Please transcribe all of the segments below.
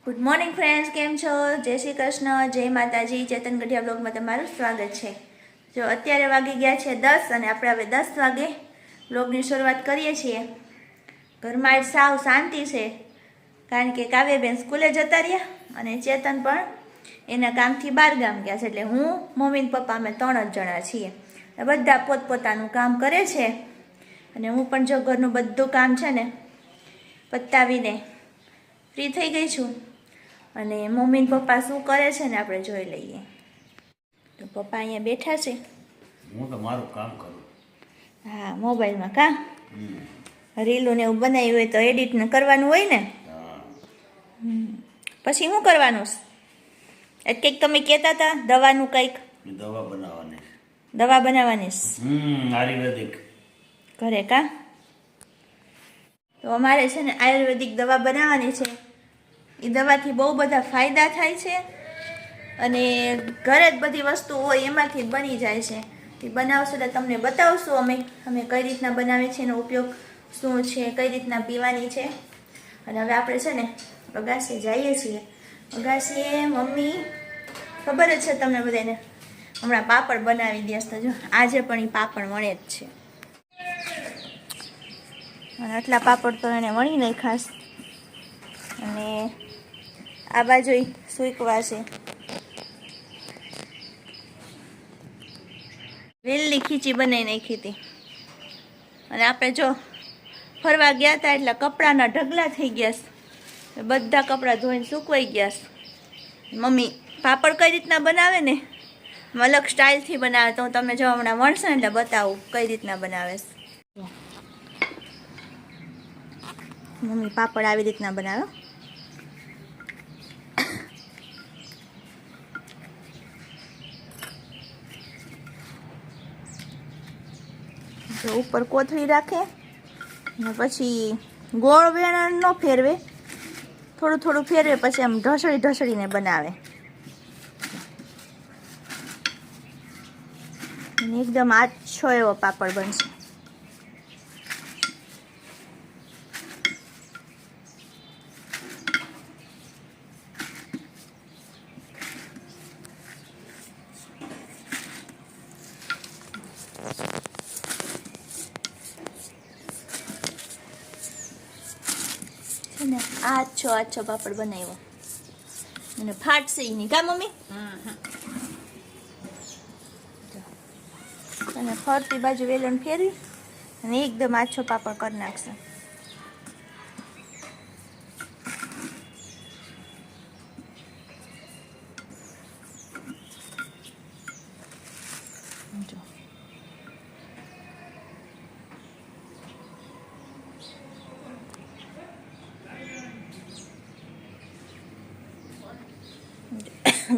Good morning friends, કેમ છો? જય શ્રી કૃષ્ણ, જય માતાજી. ચેતન ગઢિયા બ્લોગમાં તમારું સ્વાગત છે. જો અત્યારે વાગી ગયા છે 10 અને આપણે હવે 10 વાગે બ્લોગની શરૂઆત કરીએ છીએ. ઘરમાં સાવ શાંતિ છે, કારણ કે કાવ્યબેન સ્કૂલે જતા રહ્યા અને ચેતન પણ એના કામથી બહાર ગામ ગયા છે. એટલે હું, મમ્મી ને પપ્પા અમે 3 જ જણા છીએ. બધા પોતપોતાનું કામ કરે છે અને હું પણ જો ઘરનું બધું કામ છે ને પતાવીને ફ્રી થઈ ગઈ છું. અને મમ્મી ને પપ્પા શું કરે છે ને આપણે જોઈ લઈએ. તો પપ્પા અહીંયા બેઠા છે. હું તો મારું કામ કરું. હા, મોબાઈલમાં કામ રીલું ને એવું બનાવ્યું હોય તો એડિટ ને કરવાનું હોય ને. પછી શું કરવાનું? કંઈક તમે કહેતા હતા દવાનું, કંઈક દવા બનાવવાની. દવા બનાવવાની આયુર્વેદિક ઘરે કા? તો અમારે છે ને આયુર્વેદિક દવા બનાવવાની છે. એ દવાથી બહુ બધા ફાયદા થાય છે અને ઘરે જ બધી વસ્તુ હોય એમાંથી બની જાય છે. એ બનાવશું એટલે તમને બતાવશું અમે કઈ રીતના બનાવીએ છીએ, એનો ઉપયોગ શું છે, કઈ રીતના પીવાની છે. અને હવે આપણે છે ને અગાસીએ જઈએ છીએ. અગાસીએ મમ્મી, ખબર જ છે તમને બધાને, હમણાં પાપડ બનાવી દે તો જો આજે પણ એ પાપડ મળે જ છે. અને આટલા પાપડ તો એને વણી નહીં ખાસ. અને આ બાજુ સૂકવા છે. વેલની ખીચી બનાવી નાખી હતી. અને આપણે જો ફરવા ગયા હતા એટલે કપડાના ઢગલા થઈ ગયા છે. બધા કપડાં ધોઈને સૂકવાઈ ગયા છે. મમ્મી પાપડ કઈ રીતના બનાવે ને, અલગ સ્ટાઇલથી બનાવે. તો હું તમને જો હમણાં મળશે ને એટલે બતાવું કઈ રીતના બનાવે છે. મમ્મી પાપડ આવી રીતના બનાવે. તો ઉપર કોથળી રાખે ને પછી ગોળ વેણ ન ફેરવે, થોડું થોડું ફેરવે, પછી આમ ઢસડીને બનાવે. અને એકદમ આછો એવો પાપડ બનશે. આછો પાપડ બનાવ્યો અને ફાટશે નહીં કા મમ્મી? અને ફરતી બાજુ વેલણ ફેરવી અને એકદમ આછો પાપડ કરી નાખશે.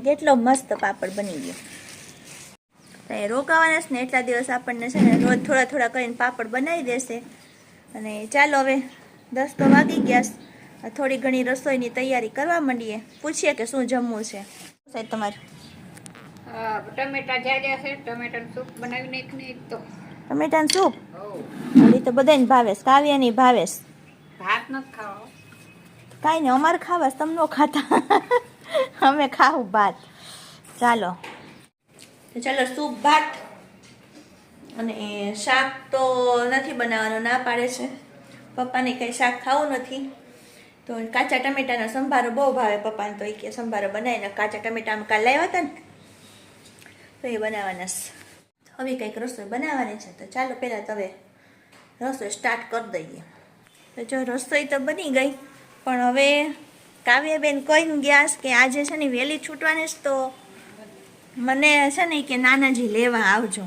કેટલો મસ્ત પાપડ બની ગયો. એ રોકાવાના છે ને એટલા દિવસ આપણને છે ને રોજ થોડા થોડા કરીને પાપડ બનાવી દેશે. અને ચાલો હવે 10 તો વાગી ગયા, થોડી ઘણી રસોઈની તૈયારી કરવા માંડીએ. પૂછીએ કે શું જમવું છે સાહેબ તમારે? ટમેટા જાડ્યા છે, ટમેટાનું સૂપ બનાવી નાખીને. તો ટમેટાનું સૂપ એ તો બધાને ભાવેશ, કાવ્યાની ભાવેશ. ભાત નથી ખાવા. કાંઈ નહીં, અમારે ખાવા, તમે ન ખાતા. અમે ખાવું ભાત. ચાલો તો ચાલો સૂપ ભાત. અને શાક તો નથી બનાવવાનું, ના પાડે છે પપ્પાને. કંઈ શાક ખાવું નથી તો કાચા ટમેટાનો સંભારો બહુ ભાવે પપ્પાને. તો એ કે સંભારો બનાવીને કાચા ટમેટામાં કાલે લાવ્યા હતા ને તો એ બનાવવાના છે. હવે કંઈક રસોઈ બનાવવાની છે તો ચાલો પહેલાં તો હવે રસોઈ સ્ટાર્ટ કરી દઈએ. તો જો રસોઈ તો બની ગઈ, પણ હવે કાવ્યાબેન કહીને ગયા કે આજે છે ને વહેલી છૂટવાની છે, તો મને છે ને કે નાનાજી લેવા આવજો.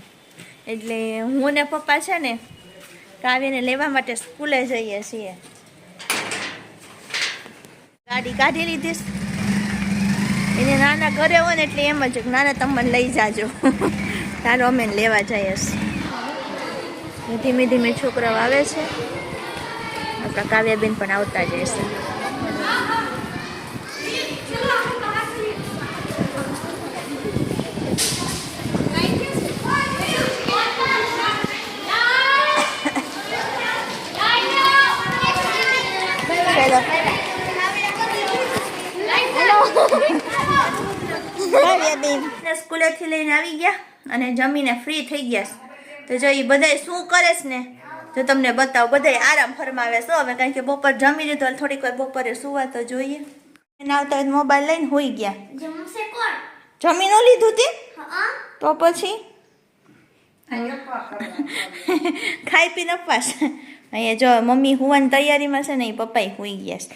એટલે હું ને પપ્પા છે ને કાવ્યને લેવા માટે સ્કૂલે જઈએ છીએ. ગાડી કાઢી લીધી. એને નાના ઘરે હોય ને એટલે એમ જ નાના તમને લઈ જાજો. ચાલો અમે લેવા જઈએ છીએ. ધીમે ધીમે છોકરાઓ આવે છે. આપણા કાવ્યાબેન પણ આવતા જશે. ચાલો કાવ્યાબેન સ્કૂલેથી લઈને આવી ગયા અને જમીને ફ્રી થઈ ગયા તો જો એ બધાય શું કરે છે ને જો તમને બતાવો બધાય આરામ ફરમાવે છે હવે કારણ કે બપોર જમી લીધું થોડીક વાર બપોરે સુવા તો જોઈએ એના આવતા મોબાઈલ લઈને હોઈ ગયા જમી ન લીધું તે તો પછી ખાઈ પીને અપવાસ અહીંયા જો મમ્મી હુવાની તૈયારીમાં છે ને એ પપ્પાએ હુઈ ગયા છે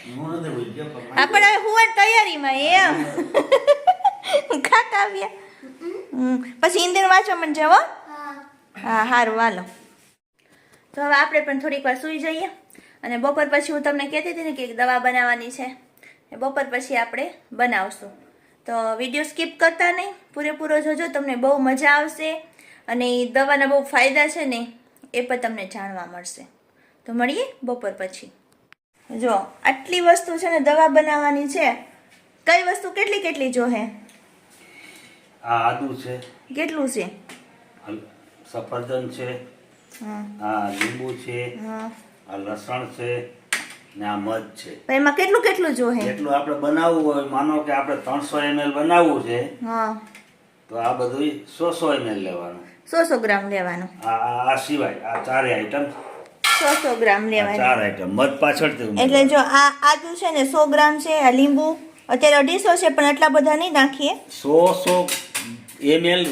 આપણે હવે હુવાની તૈયારીમાં એમ ખાતા આવ્યા પછી હિન્દી વાંચો મને જવો હા સારું વાલો તો હવે આપણે પણ થોડીક વાર સૂઈ જઈએ અને બપોર પછી હું તમને કહેતી હતી ને કે એક દવા બનાવવાની છે એ બપોર પછી આપણે બનાવશું તો વિડીયો સ્કીપ કરતા નહીં પૂરેપૂરો જોજો તમને બહુ મજા આવશે અને એ દવાના બહુ ફાયદા છે ને એ પણ તમને જાણવા મળશે તો મળીએ બપોર પછી જો આટલી વસ્તુ છે ને દવા બનાવવાની છે કઈ વસ્તુ કેટલી કેટલી જોહે આ આદુ છે કેટલું છે સફરજન છે આ લીંબુ છે આ લસણ છે ને આ મધ છે એમાં કેટલું કેટલું જોહે એટલું આપણે બનાવવું હોય માનો કે આપણે 300 ml બનાવવું છે હા તો આ બધું 100 ml લેવાનું 100 ગ્રામ લેવાનું આ સિવાય આ ચારે આઈટમ 100 ગ્રામ લેવાનું ચાર આઈટમ મધ પાછળથી એટલે જો આ આદુ છે ને 100 ગ્રામ છે આ લીંબુ અત્યારે 150 છે પણ એટલા બધા નહીં નાખીએ 100 ml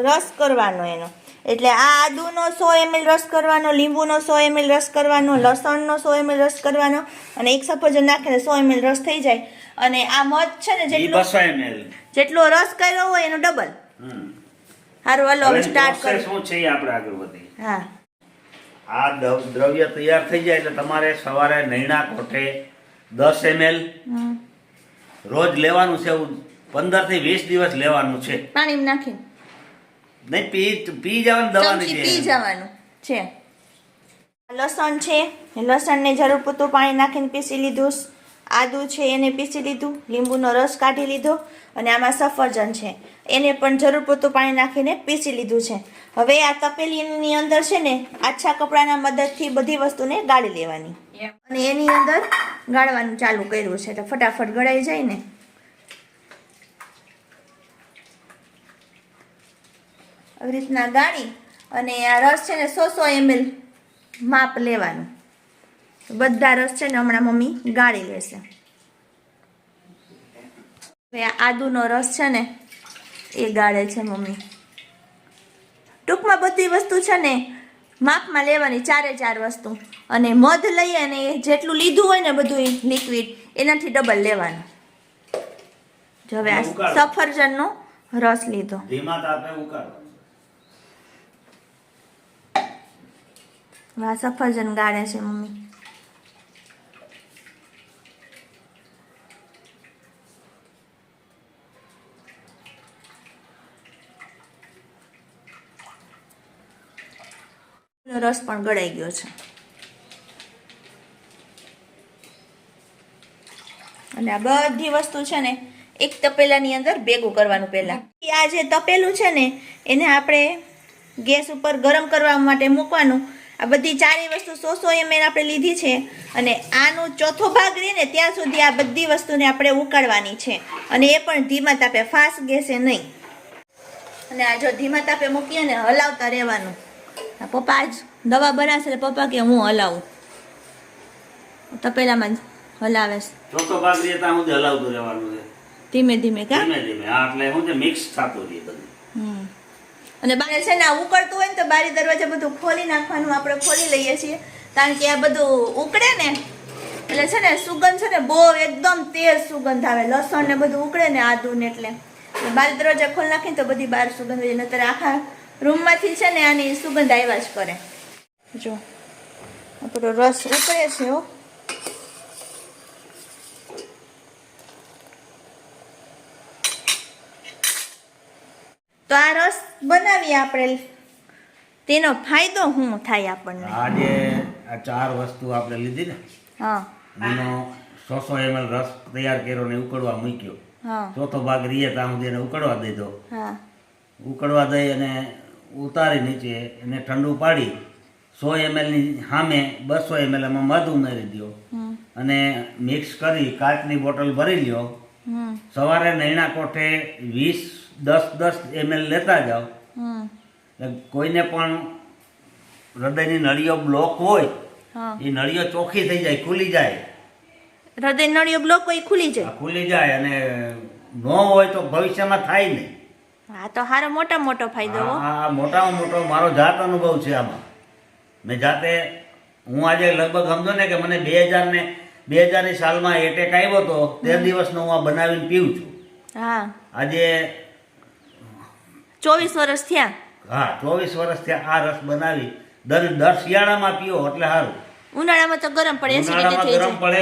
રસ કરવાનો એનો એટલે આ આદુનો 100 ml રસ કરવાનો લીંબુનો 100 ml રસ કરવાનો લસણનો 100 ml રસ કરવાનો અને એક સફરજન નાખીને 100 ml રસ થઈ જાય અને આ મધ છે ને જેટલો રસ કર્યો હોય એનો ડબલ સારું હાલો હવે સ્ટાર્ટ કરો શું છે આપણે આગળ વધીએ હા આ દ્રવ્ય તૈયાર થઈ જાય એટલે તમારે સવારે નૈણા કોઠે 10 ml રોજ લેવાનું છે 15 થી 20 દિવસ લેવાનું છે પાણીમાં નાખીને નહીં પી જવાનું દવાની પી જવાનું છે લસણ છે લસણને જરૂર પૂરતું પાણી નાખીને પીસી લીધું આદુ છે એને પીસી લીધું લીંબુનો રસ કાઢી લીધો અને આમાં સફરજન છે એને પણ જરૂર પૂરતું પાણી નાખીને પીસી લીધું છે હવે આ તપેલીની અંદર છે ને આછા કપડાના મદદથી બધી વસ્તુને ગાળી લેવાની અને એની અંદર ગાળવાનું ચાલુ કર્યું છે એટલે ફટાફટ ગળાઈ જાય ને આવી રીતના ગાળી અને આ રસ છે ને 100 ml માપ લેવાનું બધા રસ છે ને હમણાં મમ્મી ગાળી લેશે હવે આ આદુનો રસ છે ને એ ગાળે છે મમ્મી ટૂંકમાં બધી વસ્તુ છે ને માપમાં લેવાની ચારે ચાર વસ્તુ અને મધ લઈએ અને જેટલું લીધું હોય ને બધું લિક્વિડ એનાથી ડબલ લેવાનું જો હવે આ સફરજનનો રસ લીધો ધીમા તાપે ઉકાળો આ સફરજન ગાળે છે મમ્મી રસ પણ ગળાઈ ગયો છે અને આ બધી વસ્તુ છે ને એક તપેલાની અંદર ભેગું કરવાનું પહેલા આ જે તપેલું છે ને એને આપણે ગેસ ઉપર ગરમ કરવા માટે મૂકવાનું આ બધી ચારેય વસ્તુ 100 ml આપણે લીધી છે અને આનો ચોથો ભાગ રહે ને ત્યાં સુધી આ બધી વસ્તુને આપણે ઉકાળવાની છે અને એ પણ ધીમા તાપે ફાસ્ટ ગેસે નહીં અને આ જો ધીમા તાપે મૂકીએ ને હલાવતા રહેવાનું પપ્પા આજ દવા બનાવશે એટલે પપ્પા કે હું હલાવું તપેલામાં હલાવે છે ચોથો ભાગ રહે ત્યાં સુધી હલાવતું રહેવાનું છે ધીમે ધીમે કા ધીમે ધીમે હા એટલે શું છે મિક્સ થતું રહે બધું અને બારે છે ને આ ઉકળતું હોય ને તો બારી દરવાજા બધું ખોલી નાખવાનું આપણે ખોલી લઈએ છીએ કારણ કે આ બધું ઉકળે ને એટલે છે ને સુગંધ છે ને બહુ એકદમ તેજ સુગંધ આવે લસણ ને બધું ઉકળે ને આદુ ને એટલે બારી દરવાજા ખોલી નાખીને તો બધી બહાર સુગંધ હોય નહીતર આખા રૂમમાંથી છે ને આની સુગંધ આવ્યા જ કરે જો આપણો રસ ઉકળે છે હો તો આ રસ બનાવીએ આપણે તેનો ફાયદો શું થાય આપણને આજે આ ચાર વસ્તુ આપણે લીધી ને હા એનો 100 ml રસ તૈયાર કર્યો ને ઉકળવા મૂક્યો હા ચોથો ભાગ રીએ ત્યાં સુધી એને ઉકળવા દીધો હા ઉકળવા દઈ અને ઉતારી નીચે એને ઠંડુ પાડી 100 ml ની સામે 200 ml એમાં મધ ઉમેરી દો અને મિક્સ કરી કાચની બોટલ ભરી લ્યો હમ સવારે નૈણા કોઠે 10 ml લેતા જાઓ. હમ એટલે કોઈને પણ હૃદયની નળીઓ બ્લોક હોય હા એ નળીઓ ચોખ્ખી થઈ જાય, ખુલી જાય. હૃદય નળીઓ બ્લોક હોય ખુલી જાય. આ ખુલી જાય અને ન હોય તો ભવિષ્યમાં થાય નહીં. હા તો હારો મોટો ફાયદો હો. આ મોટામાં મોટો મારો જાત અનુભવ છે આમાં. મેં જાતે હું આજે લગભગ સમજો ને કે મને 2000ની સાલમાં એટેક આવ્યો હતો તે દિવસનો હું આ બનાવીને પીવું છું. હા આજે 24 વર્ષ થયા. હા 24 વર્ષથી આ રસ બનાવી દર શિયાળામાં પીવો એટલે સારું. ઉનાળામાં તો ગરમ પડે એસિડિટી ઉનાળામાં થઈ ગરમ જાય. પડે,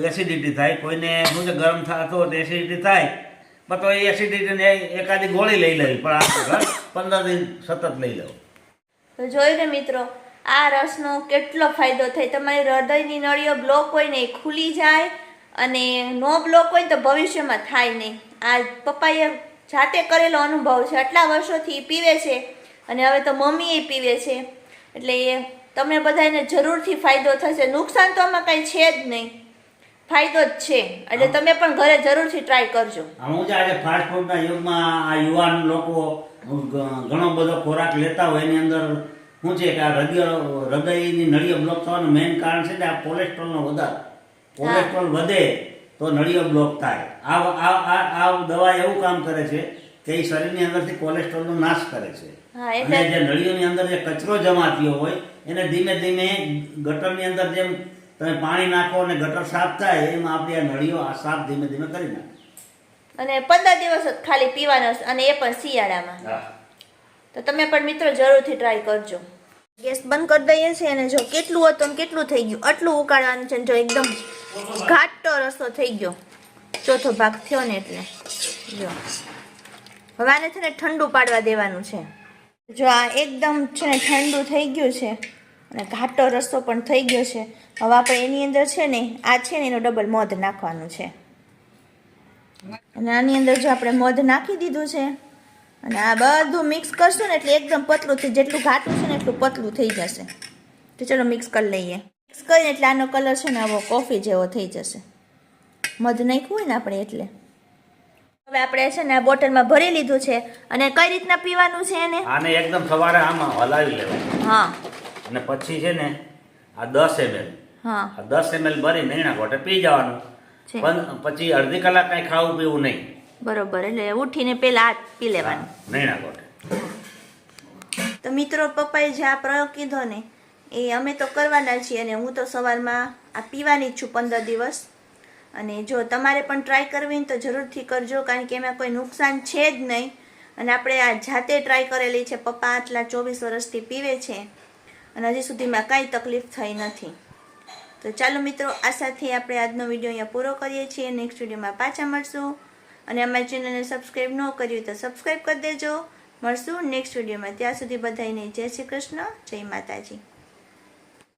એસિડિટી થાય. કોઈને શું છે ગરમ થતો હોય તો એસિડિટી થાય, પણ તો એ એસિડિટીને એકાદી ગોળી લઈ લેવી, પણ આ 15 દિન સતત લઈ લેવું. તો જોયું ને મિત્રો, આ રસનો કેટલો ફાયદો થાય. તમારી હૃદયની નળીઓ બ્લોક હોય ને એ ખુલી જાય, અને નો બ્લોક હોય તો ભવિષ્યમાં થાય નહીં. આ પપ્પાએ જાતે કરેલો અનુભવ છે. આટલા વર્ષોથી પીવે છે અને હવે તો મમ્મીએ પીવે છે. એટલે એ તમને બધાને જરૂરથી ફાયદો થશે. નુકસાન તો આમાં કંઈ છે જ નહીં, ફાયદો જ છે. એટલે તમે પણ ઘરે જરૂરથી ટ્રાય કરજો. હું છે આજે ફાસ્ટ ફૂડના યુગમાં આ યુવાન લોકો ઘણો બધો ખોરાક લેતા હોય, એની અંદર શું છે કે આ હૃદયની નળીઓ બ્લોક થવાનું મેઇન કારણ છે કે આ કોલેસ્ટ્રોલનો વધારો. કોલેસ્ટ્રોલ વધે તો નળીઓ બ્લોક થાય. આ દવા એવું કામ કરે છે કે એ શરીરની અંદરથી કોલેસ્ટ્રોલનો નાશ કરે છે. હા, અને જે નળીઓની અંદર જે કચરો જમા થયો હોય એને ધીમે ધીમે ગટરની અંદર જેમ તમે પાણી નાખો અને ગટર સાફ થાય એમ આપણી આ નળીઓ આ સાફ ધીમે ધીમે કરી નાખે. અને 15 દિવસ જ ખાલી પીવાનો, અને એ પણ શિયાળામાં. હા. તો તમે પણ મિત્રો જરૂરથી ટ્રાય કરજો. ગેસ બંધ કરી દઈએ છીએ, અને જો કેટલું હતું ને કેટલું થઈ ગયું આટલું ઉકાળવાનું છે. જો એકદમ ઘાટો રસો થઈ ગયો, ચોથો ભાગ થયો ને એટલે જો હવે આને છે ને ઠંડુ પાડવા દેવાનું છે. જો આ એકદમ છે ને ઠંડુ થઈ ગયું છે અને ઘાટો રસો પણ થઈ ગયો છે. હવે આપણે એની અંદર છે ને આ છે ને એનો ડબલ મધ નાખવાનું છે. અને આની અંદર જો આપણે મધ નાખી દીધું છે અને આ બધું મિક્સ કરશું ને એટલે એકદમ પતલું થઈ, જેટલું ઘાટું છે ને એટલું પતલું થઈ જશે. તો ચલો મિક્સ કરી લઈએ. મિક્સ કરીને એટલે આનો કલર છે ને આવો કોફી જેવો થઈ જશે. મધ નાખ્યું હોય ને આપણે એટલે. હવે આપણે છે ને આ બોટલમાં ભરી લીધું છે. અને કઈ રીતના પીવાનું છે એને? આને એકદમ સવારે આમાં હલાવી લેવાનું. હા. અને પછી છે ને આ 10 ml, હા આ 10 ml ભરી નૈણા કોઠે પી જવાનું. છે. પણ પછી અડધી કલાક કઈ ખાવું પીવું નહીં. બરોબર. એટલે ઉઠીને પેલા આ પી લેવાનું નૈણા કોઠે. તો મિત્રો, પપ્પાએ જે આ પ્રયોગ કીધો ને એ અમે તો કરવાના છીએ. અને હું તો સવારમાં આ પીવાની જ છું 15 દિવસ. અને જો તમારે પણ ટ્રાય કરવી ને તો જરૂરથી કરજો, કારણ કે એમાં કોઈ નુકસાન છે જ નહીં. અને આપણે આ જાતે ટ્રાય કરેલી છે. પપ્પા આટલા 24 વર્ષથી પીવે છે અને હજી સુધીમાં કાંઈ તકલીફ થઈ નથી. તો ચાલો મિત્રો, આ સાથે આપણે આજનો વિડીયો અહીંયા પૂરો કરીએ છીએ. નેક્સ્ટ વિડીયોમાં પાછા મળશું. અને અમારી ચેનલને સબસ્ક્રાઈબ ન કર્યું તો સબસ્ક્રાઈબ કરી દેજો. મળશું નેક્સ્ટ વિડીયોમાં. ત્યાં સુધી બધાને જય શ્રી કૃષ્ણ, જય માતાજી.